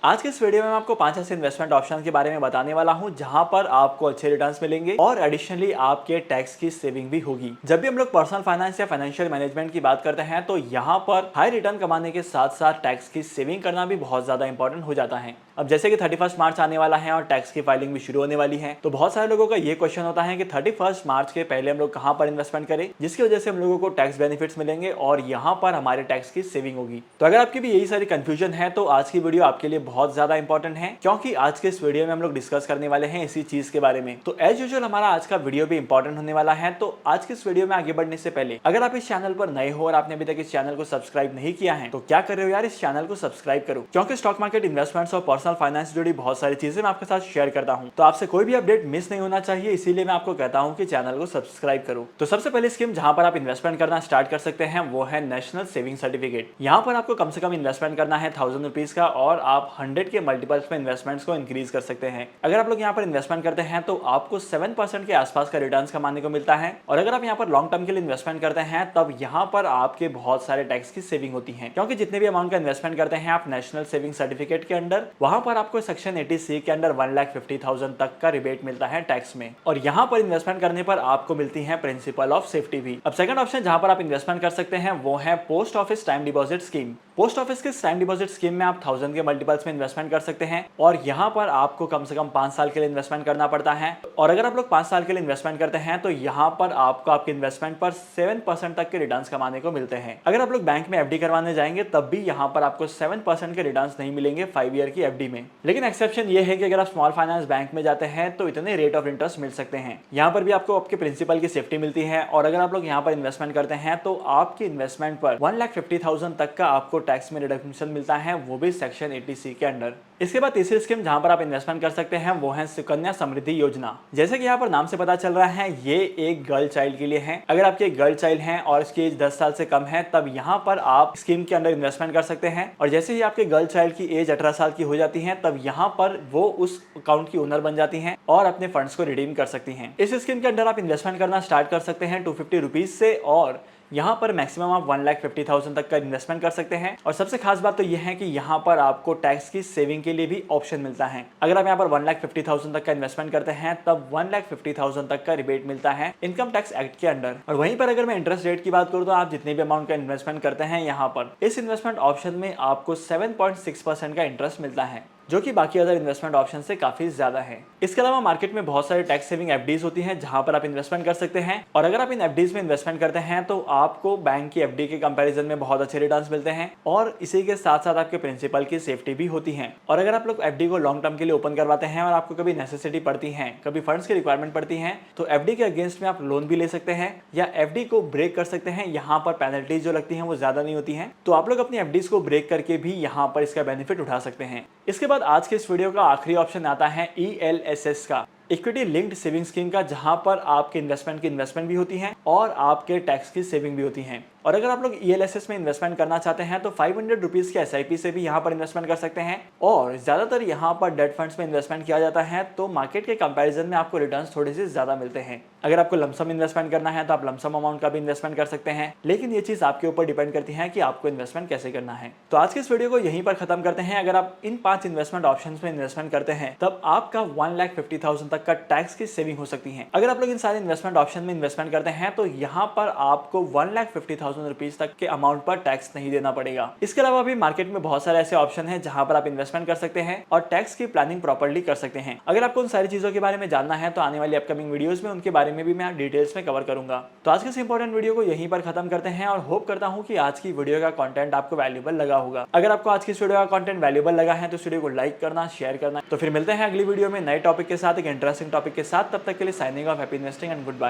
आज के इस वीडियो में मैं आपको 5 ऐसे इन्वेस्टमेंट ऑप्शन के बारे में बताने वाला हूं जहां पर आपको अच्छे रिटर्न्स मिलेंगे और एडिशनली आपके टैक्स की सेविंग भी होगी। जब भी हम लोग पर्सनल फाइनेंस या फाइनेंशियल मैनेजमेंट की बात करते हैं तो यहां पर हाई रिटर्न कमाने के साथ साथ टैक्स की सेविंग करना भी बहुत ज्यादा इंपॉर्टेंट हो जाता है। अब जैसे कि 31 मार्च आने वाला है और टैक्स की फाइलिंग भी शुरू होने वाली है, तो बहुत सारे लोगों का ये क्वेश्चन होता है कि 31 मार्च के पहले हम लोग कहां पर इन्वेस्टमेंट करें जिसकी वजह से हम लोगों को टैक्स बेनिफिट्स मिलेंगे और यहां पर हमारे टैक्स की सेविंग होगी। तो अगर आपकी भी यही सारी कंफ्यूजन है तो आज की वीडियो आपके लिए बहुत ज्यादा इंपॉर्टेंट है, क्योंकि आज के इस वीडियो में हम लोग डिस्कस करने वाले हैं इसी चीज के बारे में। तो एज यूजुअल हमारा आज का वीडियो भी इंपॉर्टेंट होने वाला है। तो आज के इस वीडियो में आगे बढ़ने से पहले अगर आप इस चैनल पर नए हो और आपने अभी तक इस चैनल को सब्सक्राइब नहीं किया है तो क्या कर रहे हो यार, इस चैनल को सब्सक्राइब करो, क्योंकि स्टॉक मार्केट इन्वेस्टमेंट्स और पर्सनल फाइनेंस जुड़ी बहुत सारी चीजें मैं आपके साथ शेयर करता हूं। तो आपसे कोई भी अपडेट मिस नहीं होना चाहिए, इसीलिए मैं आपको कहता हूं कि चैनल को सब्सक्राइब करो। तो सबसे पहले स्कीम जहां पर आप इन्वेस्टमेंट करना स्टार्ट कर सकते हैं वो है नेशनल सेविंग सर्टिफिकेट। यहाँ पर आपको कम से कम इन्वेस्टमेंट करना है 1000 रुपीज का और आप 100 के मल्टीपल्स में इन्वेस्टमेंट्स को इंक्रीज कर सकते हैं। अगर आप लोग यहाँ पर इन्वेस्टमेंट करते हैं तो आपको 7% के आसपास का रिटर्न्स कमाने को मिलता है। और अगर आप यहाँ पर लॉन्ग टर्म के लिए इन्वेस्टमेंट करते हैं तब यहाँ पर आपके बहुत सारे टैक्स की सेविंग होती है, क्योंकि जितने भी अमाउंट का इन्वेस्टमेंट करते हैं आप नेशनल सेविंग सर्टिफिकेट के अंडर, वहां पर आपको सेक्शन 80C के अंडर 1,50,000 तक का रिबेट मिलता है टैक्स में। और यहाँ पर इन्वेस्टमेंट करने पर आपको मिलती है प्रिंसिपल ऑफ सेफ्टी भी। अब सेकंड ऑप्शन जहां पर आप इन्वेस्टमेंट कर सकते हैं वो है post office time deposit scheme. Post office के टाइम डिपॉजिट स्कीम में आप 1000 के मल्टीपल्स में इन्वेस्टमेंट कर सकते हैं और यहाँ पर आपको कम से कम 5 साल के लिए इन्वेस्टमेंट करना पड़ता है। और अगर आप लोग 5 साल के लिए इन्वेस्टमेंट करते हैं तो यहाँ पर आपको आपके इन्वेस्टमेंट पर 7% तक के रिटर्न्स कमाने को मिलते हैं। अगर आप लोग बैंक में एफडी करवाने जाएंगे तब भी यहाँ पर आपको 7% के रिटर्न्स नहीं मिलेंगे 5 ईयर की एफडी में। लेकिन एक्सेप्शन ये है कि अगर आप स्मॉल फाइनेंस बैंक में जाते हैं तो इतने रेट ऑफ इंटरेस्ट मिल सकते हैं। यहाँ पर भी आपको आपके प्रिंसिपल की सेफ्टी मिलती है। और अगर आप लोग यहाँ पर इन्वेस्टमेंट करते हैं तो आपकी इन्वेस्टमेंट पर 1,50,000 तक का आपको टैक्स में रिडक्शन मिलता है, वो भी सेक्शन 80C के अंडर। इसके बाद तीसरी स्कीम जहां पर आप इन्वेस्टमेंट कर सकते हैं वो है सुकन्या समृद्धि योजना। जैसे कि यहाँ पर नाम से पता चल रहा है ये एक गर्ल चाइल्ड के लिए है। अगर आपकी एक गर्ल चाइल्ड है और इसकी एज 10 साल से कम है तब यहाँ पर आप स्कीम के अंदर इन्वेस्टमेंट कर सकते हैं। और जैसे ही आपके गर्ल चाइल्ड की एज 18 साल की हो जाती है तब यहाँ पर वो उस अकाउंट की ओनर बन जाती है और अपने फंड्स को रिडीम कर सकती है। इस स्कीम के अंदर आप इन्वेस्टमेंट करना स्टार्ट कर सकते हैं 250 रुपीज से और यहाँ पर मैक्सिमम आप 1,50,000 तक का इन्वेस्टमेंट कर सकते हैं। और सबसे खास बात तो यह है कि यहाँ पर आपको टैक्स की सेविंग के लिए भी ऑप्शन मिलता है। अगर आप यहाँ पर 1,50,000 तक का इन्वेस्टमेंट करते हैं तब 1,50,000 तक का रिबेट मिलता है इनकम टैक्स एक्ट के अंडर। और वहीं पर अगर मैं इंटरेस्ट रेट की बात करूँ तो आप जितने भी अमाउंट का इन्वेस्टमेंट करते हैं यहाँ पर इस इन्वेस्टमेंट ऑप्शन में आपको 7.6% का इंटरेस्ट मिलता है, जो कि बाकी अदर इन्वेस्टमेंट ऑप्शन से काफी ज्यादा है। इसके अलावा मार्केट में बहुत सारे टैक्स सेविंग एफडीज होती हैं जहां पर आप इन्वेस्टमेंट कर सकते हैं। और अगर आप इन एफडीज में इन्वेस्टमेंट करते हैं तो आपको बैंक की एफडी के कंपैरिजन में बहुत अच्छे रिटर्न्स मिलते हैं और इसी के साथ साथ आपके प्रिंसिपल की सेफ्टी भी होती है। और अगर आप लोग एफडी को लॉन्ग टर्म के लिए ओपन करवाते हैं और आपको कभी नेसेसिटी पड़ती है, कभी फंड्स की रिक्वायरमेंट पड़ती है, तो एफडी के अगेंस्ट में आप लोन भी ले सकते हैं या एफडी को ब्रेक कर सकते हैं। यहाँ पर पेनल्टीज जो लगती है वो ज्यादा नहीं होती है, तो आप लोग अपनी एफडीज को ब्रेक करके भी यहाँ पर इसका बेनिफिट उठा सकते हैं। इसके बाद आज के इस वीडियो का आखिरी ऑप्शन आता है ELSS का, इक्विटी लिंक्ड सेविंग स्कीम का, जहां पर आपके इन्वेस्टमेंट की इन्वेस्टमेंट भी होती है और आपके टैक्स की सेविंग भी होती है। और अगर आप लोग ELSS में इन्वेस्टमेंट करना चाहते हैं तो 500 रुपीज के SIP से भी यहाँ पर इन्वेस्टमेंट कर सकते हैं। और ज्यादातर यहाँ पर डेट फंड्स में इन्वेस्टमेंट किया जाता है तो मार्केट के कंपैरिजन में आपको रिटर्न्स थोड़े से ज्यादा मिलते हैं। अगर आपको लमसम इन्वेस्टमेंट करना है तो आप लमसम अमाउंट का भी इन्वेस्टमेंट कर सकते हैं, लेकिन ये चीज आपके ऊपर डिपेंड करती है कि आपको इन्वेस्टमेंट कैसे करना है। तो आज के इस वीडियो को यहीं पर खत्म करते हैं। अगर आप इन 5 इन्वेस्टमेंट ऑप्शंस में इन्वेस्टमेंट करते हैं तब आपका 1,50,000 तक का टैक्स की सेविंग हो सकती है। अगर आप लोग इन सारे इन्वेस्टमेंट ऑप्शन में इन्वेस्टमेंट करते हैं तो यहाँ पर आपको 1,50,000 रुपीज तक के अमाउंट पर टैक्स नहीं देना पड़ेगा। इसके अलावा भी मार्केट में बहुत सारे ऐसे ऑप्शन हैं जहां पर आप इन्वेस्टमेंट कर सकते हैं और टैक्स की प्लानिंग प्रॉपर्ली कर सकते हैं। अगर आपको उन सारी चीजों के बारे में जानना है तो आने वाली अपकमिंग वीडियोस में उनके बारे में भी मैं डिटेल्स में कवर करूंगा। तो आज के इस इंपॉर्टेंट वीडियो को यहीं पर खत्म करते हैं और होप करता हूं कि आज की वीडियो का कंटेंट आपको वैल्यूएबल लगा होगा। अगर आपको आज की इस वीडियो का कंटेंट वैल्यूएबल लगा है तो इस वीडियो को लाइक करना, शेयर करना। तो फिर मिलते हैं अगली वीडियो में नए टॉपिक के साथ, एक इंटरेस्टिंग टॉपिक के साथ। तब तक के लिए signing off, happy investing and good bye.